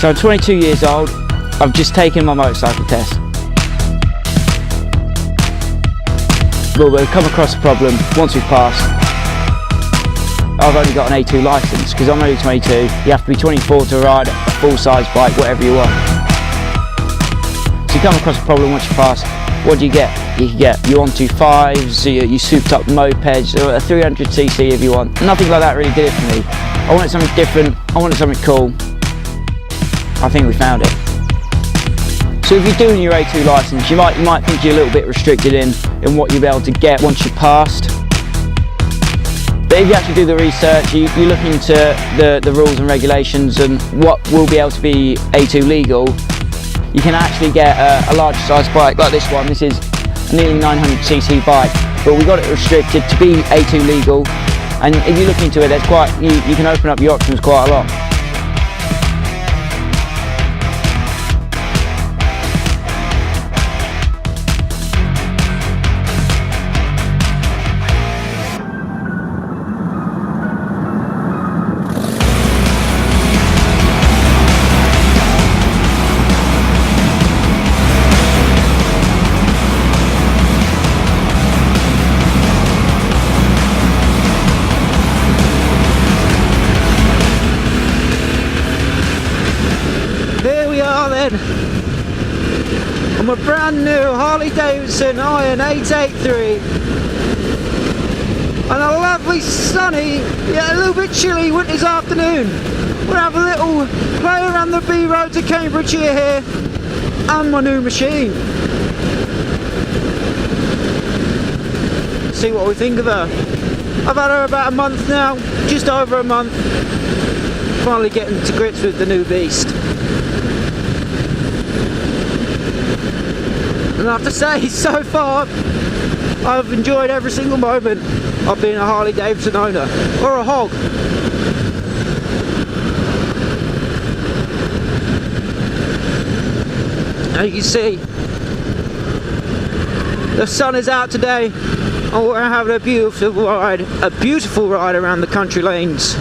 So I'm 22 years old, I've just taken my motorcycle test. But we'll come across a problem once we've passed. I've only got an A2 licence, because I'm only 22, you have to be 24 to ride a full-size bike, whatever you want. So you come across a problem once you pass, what do you get? You can get your 125s, you souped up mopeds, a 300cc if you want. Nothing like that really did it for me. I wanted something different, I wanted something cool. I think we found it. So if you're doing your A2 licence, you might think you're a little bit restricted in what you'll be able to get once you've passed. But if you actually do the research, you look into the rules and regulations and what will be able to be A2 legal, you can actually get a larger size bike like this one. This is a nearly 900cc bike, but we got it restricted to be A2 legal. And if you look into it, there's you can open up your options quite a lot. On a brand new Harley Davidson Iron 883 and a lovely sunny yet a little bit chilly winter's afternoon. We'll have a little play around the B roads of Cambridgeshire here and my new machine. See what we think of her. I've had her about a month now, just over a month. Finally getting to grips with the new beast. And I have to say, so far, I've enjoyed every single moment of being a Harley Davidson owner, or a hog. As you can see, the sun is out today, and we're having a beautiful ride around the country lanes.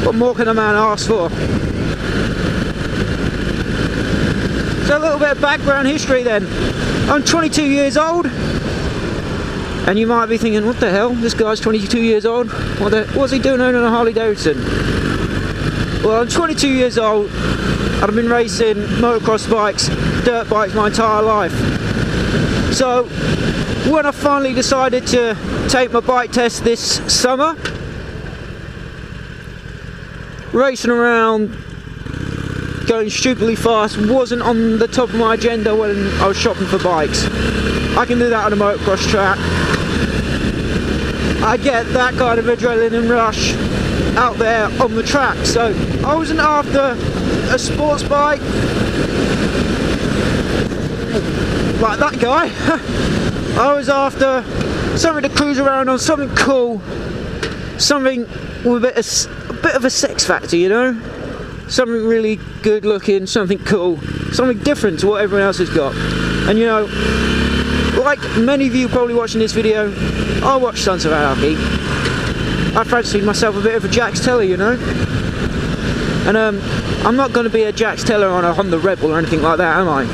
What more can a man ask for? So a little bit of background history then. I'm 22 years old, and you might be thinking, what the hell, this guy's 22 years old, what's he doing owning a Harley Davidson? Well, I'm 22 years old and I've been racing motocross bikes, dirt bikes my entire life. So when I finally decided to take my bike test this summer, racing around, going stupidly fast wasn't on the top of my agenda when I was shopping for bikes. I can do that on a motocross track. I get that kind of adrenaline rush out there on the track, so I wasn't after a sports bike like that guy. I was after something to cruise around on, something cool, something with a bit of a sex factor, you know? Something really good looking, something cool, something different to what everyone else has got. And you know, like many of you probably watching this video, I watch Sons of Anarchy. I fancied myself a bit of a Jax Teller, you know? And I'm not going to be a Jax Teller on a Honda Rebel or anything like that, am I?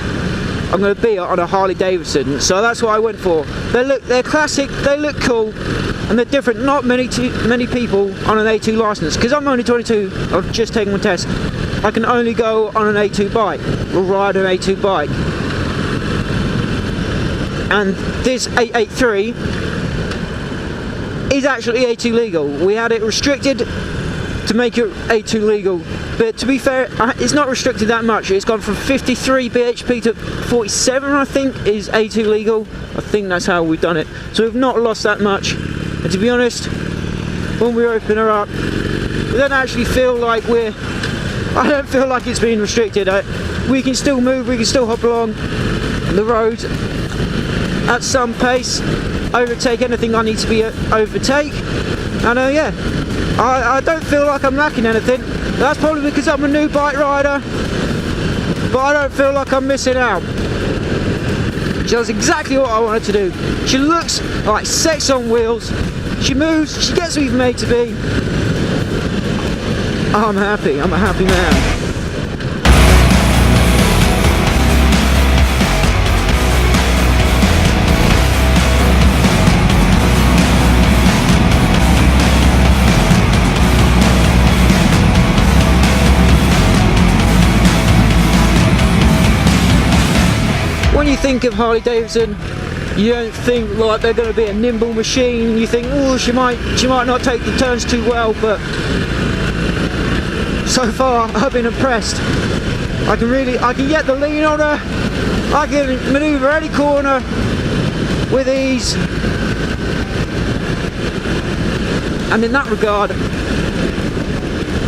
I'm going to be on a Harley Davidson, so that's what I went for. They're classic, they look cool, and they're different. Not many people on an A2 license, because I'm only 22, I've just taken my test. I can only go on an A2 bike, or ride an A2 bike. And this 883 is actually A2 legal. We had it restricted to make it A2 legal, but to be fair, it's not restricted that much. It's gone from 53 bhp to 47, I think, is A2 legal. I think that's how we've done it. So we've not lost that much. And to be honest, when we open her up, we don't actually feel like I don't feel like it's been restricted. We can still move, we can still hop along the road at some pace, overtake anything I need to be overtake. And yeah, I don't feel like I'm lacking anything. That's probably because I'm a new bike rider, but I don't feel like I'm missing out. She does exactly what I wanted to do. She looks like sex on wheels. she moves, she gets where you've made to be. I'm happy, I'm a happy man. When you think of Harley Davidson, you don't think like they're going to be a nimble machine. You think, oh, she might not take the turns too well, but so far I've been impressed. I can get the lean on her. I can manoeuvre any corner with ease. And in that regard,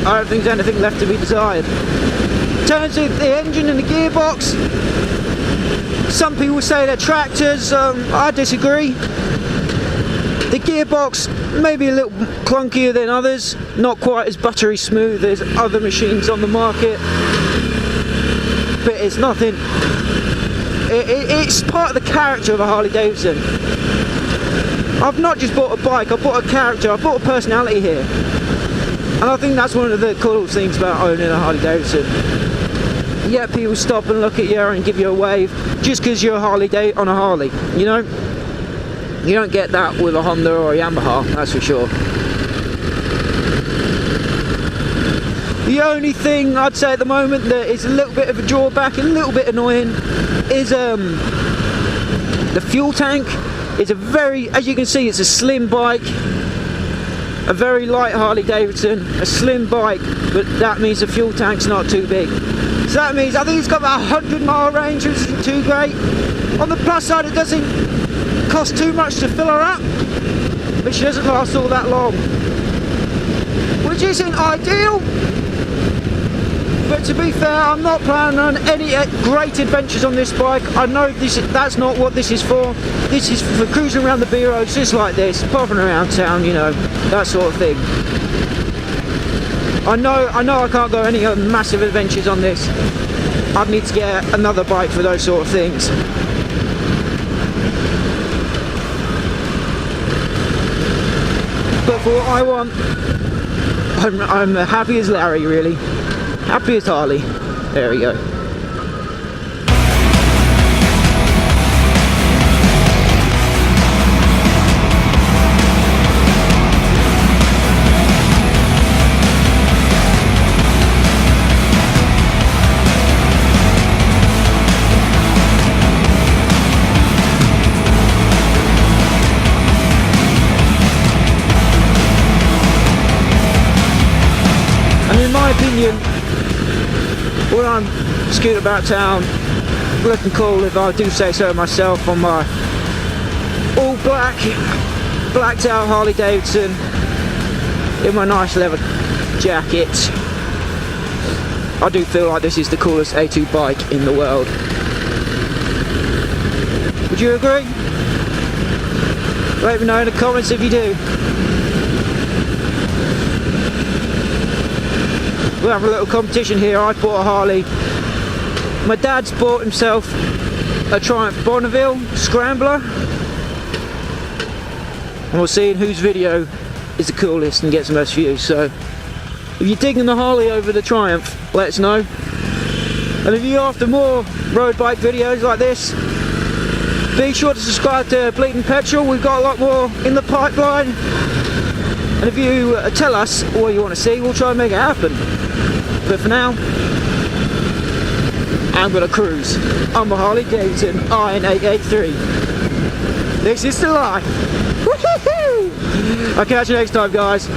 I don't think there's anything left to be desired. In terms of the engine and the gearbox, some people say they're tractors. I disagree. The gearbox may be a little clunkier than others, not quite as buttery smooth as other machines on the market, but it's nothing. It's part of the character of a Harley Davidson. I've not just bought a bike, I've bought a character, I've bought a personality here. And I think that's one of the cool things about owning a Harley Davidson. Yeah, people stop and look at you and give you a wave just because you're a Harley on a Harley, you know? You don't get that with a Honda or a Yamaha, that's for sure. The only thing I'd say at the moment that is a little bit of a drawback, a little bit annoying, is the fuel tank. It's a very, as you can see, it's a slim bike. A very light Harley Davidson, a slim bike, but that means the fuel tank's not too big. So that means, I think it's got about 100-mile range, which isn't too great. On the plus side, it doesn't cost too much to fill her up, but she doesn't last all that long, which isn't ideal. But to be fair, I'm not planning on any great adventures on this bike. I know that's not what this is for. This is for cruising around the B roads just like this, popping around town, you know, that sort of thing. I know I can't go any massive adventures on this. I'd need to get another bike for those sort of things. But for what I want, I'm happy as Larry, really. Happy as Harley. There we go. And in my opinion, when I'm scooting about town, looking cool, if I do say so myself, on my all blacked out Harley Davidson, in my nice leather jacket, I do feel like this is the coolest A2 bike in the world. Would you agree? Let me know in the comments if you do. We'll have a little competition here. I bought a Harley. My dad's bought himself a Triumph Bonneville Scrambler. And we'll see whose video is the coolest and gets the most views. So if you're digging the Harley over the Triumph, let us know. And if you're after more road bike videos like this, be sure to subscribe to Bleeding Petrol. We've got a lot more in the pipeline. And if you tell us what you want to see, we'll try and make it happen. But for now, I'm gonna cruise. I'm a Harley Davidson IN883. This is the life. Woo-hoo-hoo! I'll catch you next time, guys.